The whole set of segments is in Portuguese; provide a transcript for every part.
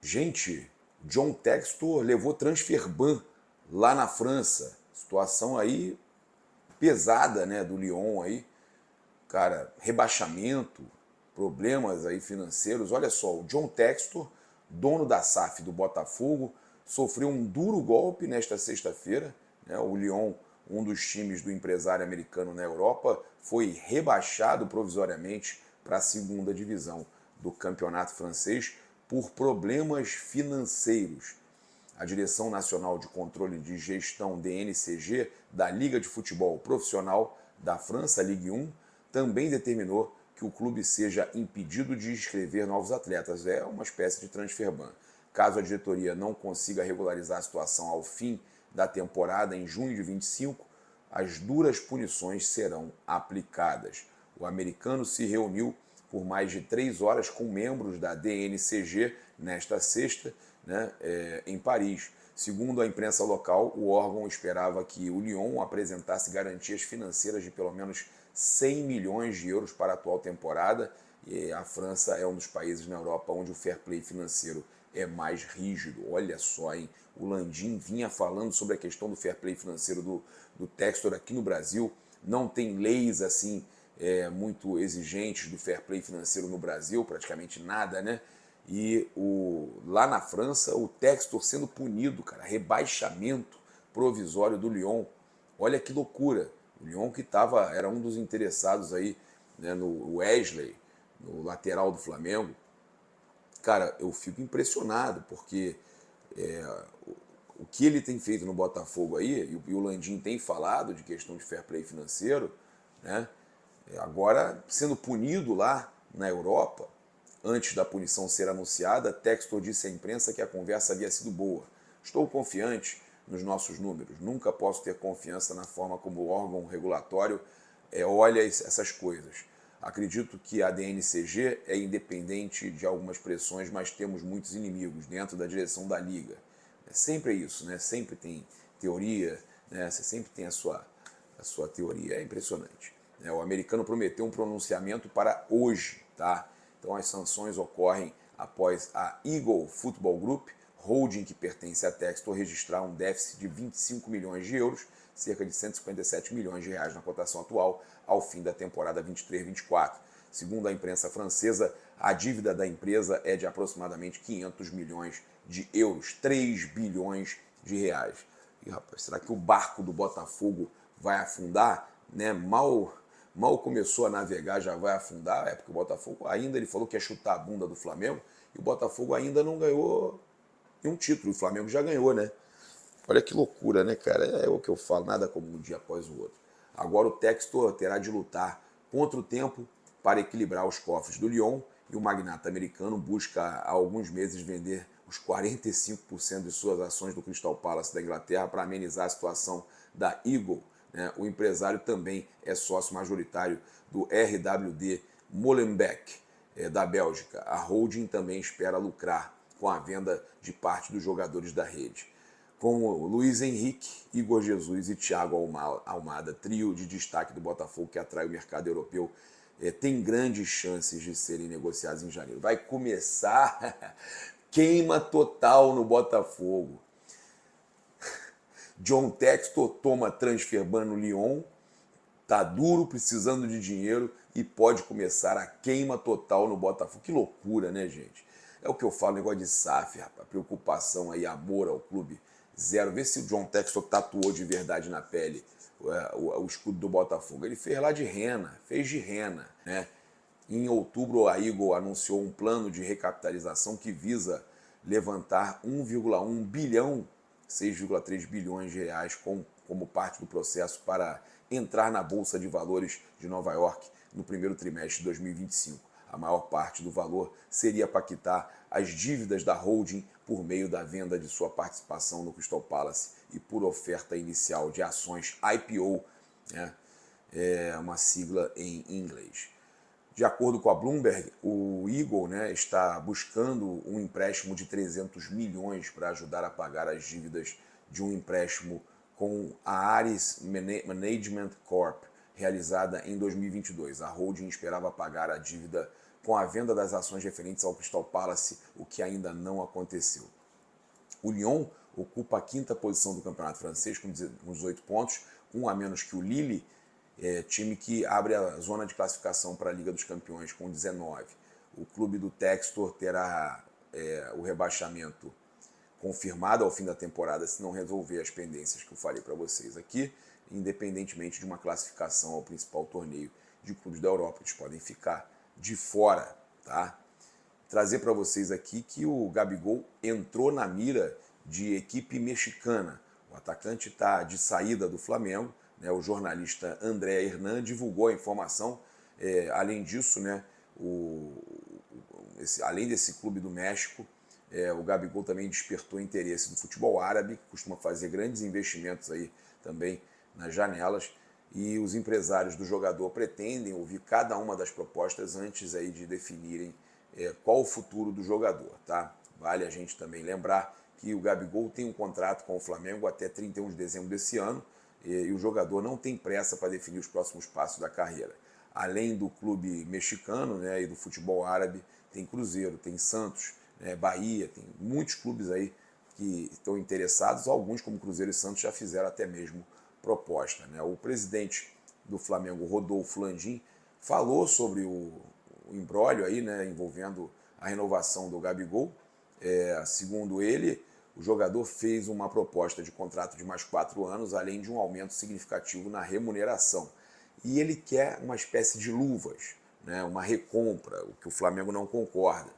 Gente, John Textor levou transfer ban lá na França. Situação aí pesada, né, do Lyon aí. Cara, rebaixamento, problemas aí financeiros. Olha só, o John Textor, dono da SAF do Botafogo, sofreu um duro golpe nesta sexta-feira, né? O Lyon, um dos times do empresário americano na Europa, foi rebaixado provisoriamente para a segunda divisão do campeonato francês por problemas financeiros. A Direção Nacional de Controle de Gestão DNCG da Liga de Futebol Profissional da França, Ligue 1, também determinou que o clube seja impedido de inscrever novos atletas. É uma espécie de transfer ban. Caso a diretoria não consiga regularizar a situação ao fim da temporada, em junho de 25, as duras punições serão aplicadas. O americano se reuniu por mais de 3 horas com membros da DNCG nesta sexta, né, em Paris. Segundo a imprensa local, o órgão esperava que o Lyon apresentasse garantias financeiras de pelo menos 100 milhões de euros para a atual temporada. E a França é um dos países na Europa onde o fair play financeiro é mais rígido. Olha só, hein? O Landim vinha falando sobre a questão do fair play financeiro do Textor aqui no Brasil. Não tem leis assim muito exigentes do fair play financeiro no Brasil, praticamente nada, né? E lá na França, o Textor sendo punido, cara, rebaixamento provisório do Lyon. Olha que loucura. O Lyon que era um dos interessados aí, né, no Wesley, no lateral do Flamengo. Cara, eu fico impressionado, porque o que ele tem feito no Botafogo aí, e o Landim tem falado de questão de fair play financeiro, né? Agora, sendo punido lá na Europa, antes da punição ser anunciada, Textor disse à imprensa que a conversa havia sido boa. Estou confiante nos nossos números. Nunca posso ter confiança na forma como o órgão regulatório olha essas coisas. Acredito que a DNCG é independente de algumas pressões, mas temos muitos inimigos dentro da direção da Liga. Sempre é isso, né? Sempre tem teoria, né? Você sempre tem a sua teoria. É impressionante. O americano prometeu um pronunciamento para hoje, tá? Então as sanções ocorrem após a Eagle Football Group, holding que pertence à Textor, registrar um déficit de 25 milhões de euros, cerca de 157 milhões de reais na cotação atual, ao fim da temporada 23-24. Segundo a imprensa francesa, a dívida da empresa é de aproximadamente 500 milhões de euros, 3 bilhões de reais. E, rapaz, será que o barco do Botafogo vai afundar? Né? Mal começou a navegar, já vai afundar, porque o Botafogo ainda, ele falou que ia chutar a bunda do Flamengo, e o Botafogo ainda não ganhou nenhum título, o Flamengo já ganhou, né? Olha que loucura, né, cara? É o que eu falo, nada como um dia após o outro. Agora o Textor terá de lutar contra o tempo para equilibrar os cofres do Lyon, e o magnata americano busca há alguns meses vender os 45% de suas ações do Crystal Palace da Inglaterra para amenizar a situação da Eagle. Né? O empresário também é sócio majoritário do RWD Molenbeek, da Bélgica. A holding também espera lucrar com a venda de parte dos jogadores da rede. Com Luiz Henrique, Igor Jesus e Thiago Almada, trio de destaque do Botafogo que atrai o mercado europeu, tem grandes chances de serem negociados em janeiro. Vai começar queima total no Botafogo. John Textor toma transfer ban no Lyon, tá duro, precisando de dinheiro e pode começar a queima total no Botafogo. Que loucura, né, gente? É o que eu falo, negócio de SAF, rapaz. Preocupação aí, amor ao clube, zero. Vê se o John Textor tatuou de verdade na pele o escudo do Botafogo. Ele fez lá de rena, fez de rena, né? Em outubro, a Eagle anunciou um plano de recapitalização que visa levantar 1,1 bilhão, 6,3 bilhões de reais como parte do processo para entrar na Bolsa de Valores de Nova York no primeiro trimestre de 2025. A maior parte do valor seria para quitar as dívidas da holding por meio da venda de sua participação no Crystal Palace e por oferta inicial de ações IPO, né? É uma sigla em inglês. De acordo com a Bloomberg, o Eagle, né, está buscando um empréstimo de 300 milhões para ajudar a pagar as dívidas de um empréstimo com a Ares Management Corp, realizada em 2022. A holding esperava pagar a dívida com a venda das ações referentes ao Crystal Palace, o que ainda não aconteceu. O Lyon ocupa a quinta posição do campeonato francês com 18 pontos, um a menos que o Lille, time que abre a zona de classificação para a Liga dos Campeões com 19. O clube do Textor terá o rebaixamento confirmado ao fim da temporada se não resolver as pendências que eu falei para vocês aqui, independentemente de uma classificação ao principal torneio de clubes da Europa. Eles podem ficar de fora, tá? Trazer para vocês aqui que o Gabigol entrou na mira de equipe mexicana. O atacante está de saída do Flamengo, né? O jornalista André Hernan divulgou a informação. Além disso, né, além desse clube do México, o Gabigol também despertou interesse no futebol árabe, que costuma fazer grandes investimentos aí também nas janelas, e os empresários do jogador pretendem ouvir cada uma das propostas antes aí de definirem qual o futuro do jogador, tá? Vale a gente também lembrar que o Gabigol tem um contrato com o Flamengo até 31 de dezembro desse ano, e o jogador não tem pressa para definir os próximos passos da carreira. Além do clube mexicano, né, e do futebol árabe, tem Cruzeiro, tem Santos, Bahia, tem muitos clubes aí que estão interessados, alguns como Cruzeiro e Santos já fizeram até mesmo proposta, né? O presidente do Flamengo, Rodolfo Landim, falou sobre o imbróglio aí, né, envolvendo a renovação do Gabigol. Segundo ele, o jogador fez uma proposta de contrato de mais 4 anos, além de um aumento significativo na remuneração. E ele quer uma espécie de luvas, né, uma recompra, o que o Flamengo não concorda.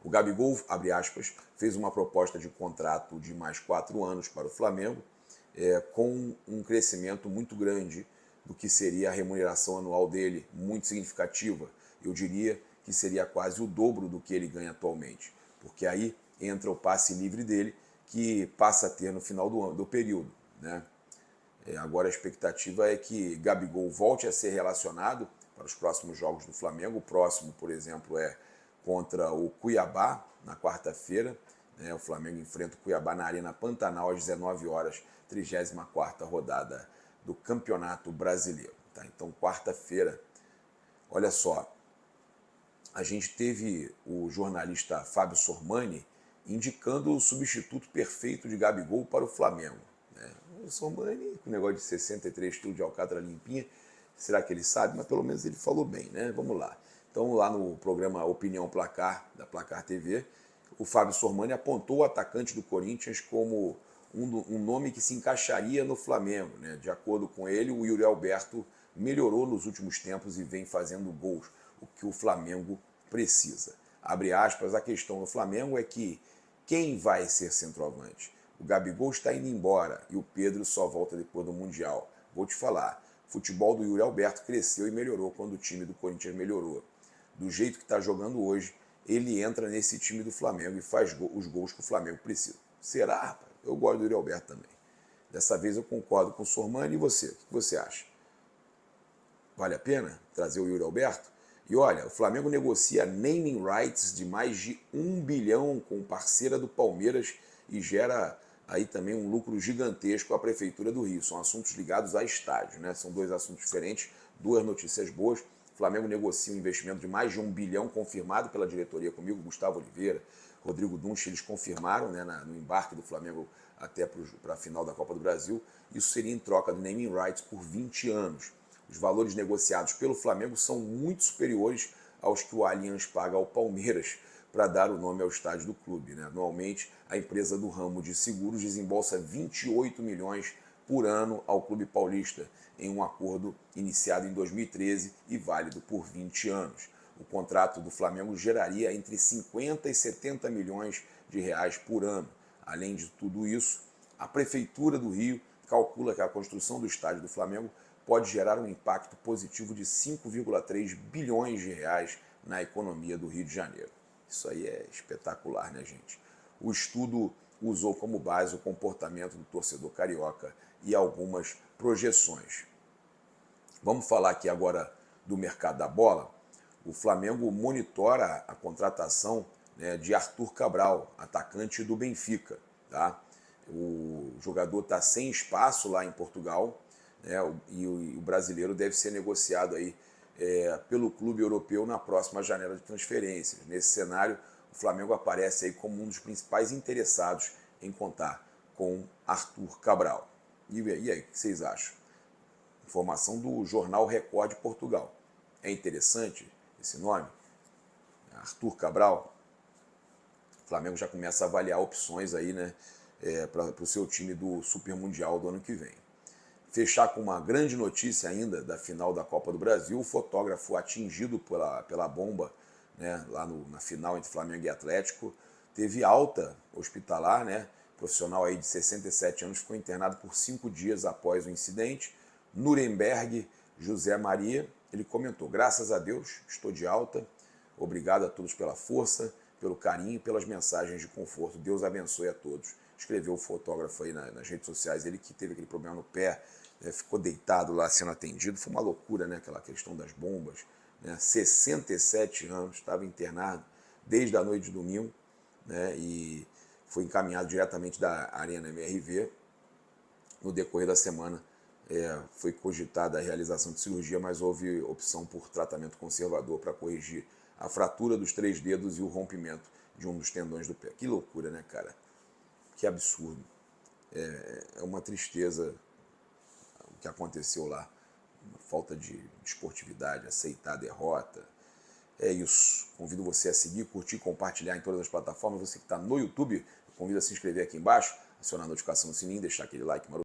O Gabigol, abre aspas, fez uma proposta de contrato de mais 4 anos para o Flamengo, com um crescimento muito grande do que seria a remuneração anual dele, muito significativa. Eu diria que seria quase o dobro do que ele ganha atualmente, porque aí entra o passe livre dele, que passa a ter no final do período, né? Agora a expectativa é que Gabigol volte a ser relacionado para os próximos jogos do Flamengo. O próximo, por exemplo, é contra o Cuiabá, na quarta-feira. O Flamengo enfrenta o Cuiabá na Arena Pantanal às 19 horas, 34ª rodada do Campeonato Brasileiro. Tá? Então, quarta-feira, olha só, a gente teve o jornalista Fábio Sormani indicando o substituto perfeito de Gabigol para o Flamengo. O Sormani, com o negócio de 63 quilos de alcatra limpinha, será que ele sabe? Mas pelo menos ele falou bem, né? Vamos lá. Então, lá no programa Opinião Placar, da Placar TV, o Fábio Sormani apontou o atacante do Corinthians como um nome que se encaixaria no Flamengo, né? De acordo com ele, o Yuri Alberto melhorou nos últimos tempos e vem fazendo gols, o que o Flamengo precisa. Abre aspas, a questão no Flamengo é que quem vai ser centroavante? O Gabigol está indo embora e o Pedro só volta depois do Mundial. Vou te falar, o futebol do Yuri Alberto cresceu e melhorou quando o time do Corinthians melhorou. Do jeito que está jogando hoje, ele entra nesse time do Flamengo e faz os gols que o Flamengo precisa. Será, rapaz? Eu gosto do Yuri Alberto também. Dessa vez eu concordo com o Sormani. E você? O que você acha? Vale a pena trazer o Yuri Alberto? E olha, o Flamengo negocia naming rights de mais de 1 bilhão com parceira do Palmeiras e gera aí também um lucro gigantesco à Prefeitura do Rio. São assuntos ligados a estádio, né? São dois assuntos diferentes, duas notícias boas. O Flamengo negocia um investimento de mais de 1 bilhão confirmado pela diretoria comigo, Gustavo Oliveira, Rodrigo Dunch, eles confirmaram, né, no embarque do Flamengo até para a final da Copa do Brasil. Isso seria em troca do naming rights por 20 anos. Os valores negociados pelo Flamengo são muito superiores aos que o Allianz paga ao Palmeiras para dar o nome ao estádio do clube, né? Anualmente, a empresa do ramo de seguros desembolsa 28 milhões por ano ao clube paulista, em um acordo iniciado em 2013 e válido por 20 anos. O contrato do Flamengo geraria entre 50 e 70 milhões de reais por ano. Além de tudo isso, a Prefeitura do Rio calcula que a construção do estádio do Flamengo pode gerar um impacto positivo de 5,3 bilhões de reais na economia do Rio de Janeiro. Isso aí é espetacular, né, gente? O estudo usou como base o comportamento do torcedor carioca e algumas projeções. Vamos falar aqui agora do mercado da bola. O Flamengo monitora a contratação, né, de Arthur Cabral, atacante do Benfica. Tá? O jogador está sem espaço lá em Portugal, né, e o brasileiro deve ser negociado aí pelo clube europeu na próxima janela de transferências. Nesse cenário, o Flamengo aparece aí como um dos principais interessados em contar com Arthur Cabral. E aí, o que vocês acham? Informação do jornal Record de Portugal. É interessante esse nome? Arthur Cabral. O Flamengo já começa a avaliar opções aí, né, para o seu time do Super Mundial do ano que vem. Fechar com uma grande notícia ainda da final da Copa do Brasil, o fotógrafo atingido pela bomba, né, lá na final entre Flamengo e Atlético, teve alta hospitalar, né, profissional aí de 67 anos, ficou internado por 5 dias após o incidente. Nuremberg, José Maria, ele comentou: graças a Deus, estou de alta, obrigado a todos pela força, pelo carinho, pelas mensagens de conforto, Deus abençoe a todos. Escreveu o fotógrafo aí nas redes sociais, ele que teve aquele problema no pé, ficou deitado lá sendo atendido, foi uma loucura, né, aquela questão das bombas, né, 67 anos, estava internado desde a noite de domingo, né, e foi encaminhado diretamente da Arena MRV. No decorrer da semana foi cogitada a realização de cirurgia, mas houve opção por tratamento conservador para corrigir a fratura dos 3 dedos e o rompimento de um dos tendões do pé. Que loucura, né, cara? Que absurdo. É uma tristeza o que aconteceu lá. Uma falta de esportividade, aceitar a derrota. É isso. Convido você a seguir, curtir, compartilhar em todas as plataformas. Você que está no YouTube, convido a se inscrever aqui embaixo, acionar a notificação no sininho, deixar aquele like maroto.